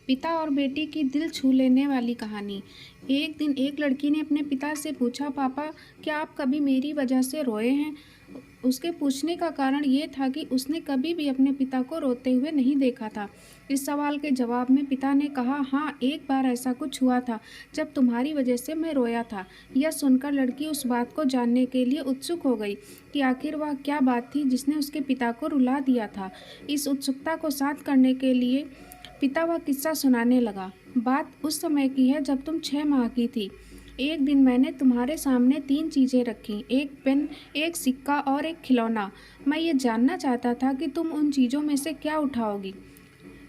पिता और बेटी की दिल छू लेने वाली कहानी। एक दिन एक लड़की ने अपने पिता से पूछा, पापा, क्या आप कभी मेरी वजह से रोए हैं? उसके पूछने का कारण ये था कि उसने कभी भी अपने पिता को रोते हुए नहीं देखा था। इस सवाल के जवाब में पिता ने कहा, हाँ, एक बार ऐसा कुछ हुआ था जब तुम्हारी वजह से मैं रोया था। यह सुनकर लड़की उस बात को जानने के लिए उत्सुक हो गई कि आखिर वह क्या बात थी जिसने उसके पिता को रुला दिया था। इस उत्सुकता को शांत करने के लिए पिता वह किस्सा सुनाने लगा। बात उस समय की है जब तुम 6 माह की थी। एक दिन मैंने तुम्हारे सामने 3 चीज़ें रखी, एक पेन, एक सिक्का और एक खिलौना। मैं ये जानना चाहता था कि तुम उन चीज़ों में से क्या उठाओगी।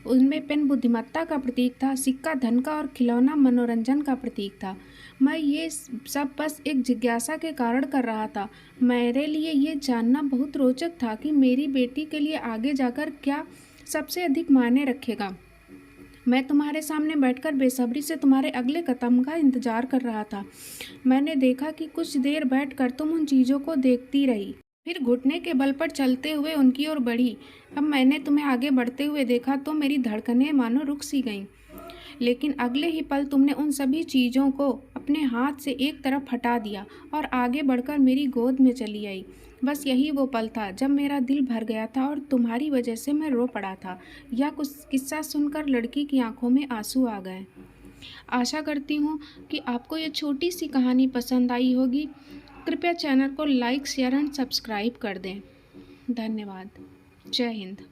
उनमें पेन बुद्धिमत्ता का प्रतीक था, सिक्का धन का और खिलौना मनोरंजन का प्रतीक था। मैं ये सब बस एक जिज्ञासा के कारण कर रहा था। मेरे लिए ये जानना बहुत रोचक था कि मेरी बेटी के लिए आगे जाकर क्या सबसे अधिक मायने रखेगा। मैं तुम्हारे सामने बैठकर बेसब्री से तुम्हारे अगले कदम का इंतजार कर रहा था। मैंने देखा कि कुछ देर बैठकर तुम उन चीज़ों को देखती रही, फिर घुटने के बल पर चलते हुए उनकी ओर बढ़ी। अब मैंने तुम्हें आगे बढ़ते हुए देखा तो मेरी धड़कनें मानो रुक सी गईं। लेकिन अगले ही पल तुमने उन सभी चीज़ों को अपने हाथ से एक तरफ हटा दिया और आगे बढ़कर मेरी गोद में चली आई। बस यही वो पल था जब मेरा दिल भर गया था और तुम्हारी वजह से मैं रो पड़ा था। यह कुछ किस्सा सुनकर लड़की की आंखों में आंसू आ गए। आशा करती हूँ कि आपको ये छोटी सी कहानी पसंद आई होगी। कृपया चैनल को लाइक, शेयर एंड सब्सक्राइब कर दें। धन्यवाद। जय हिंद।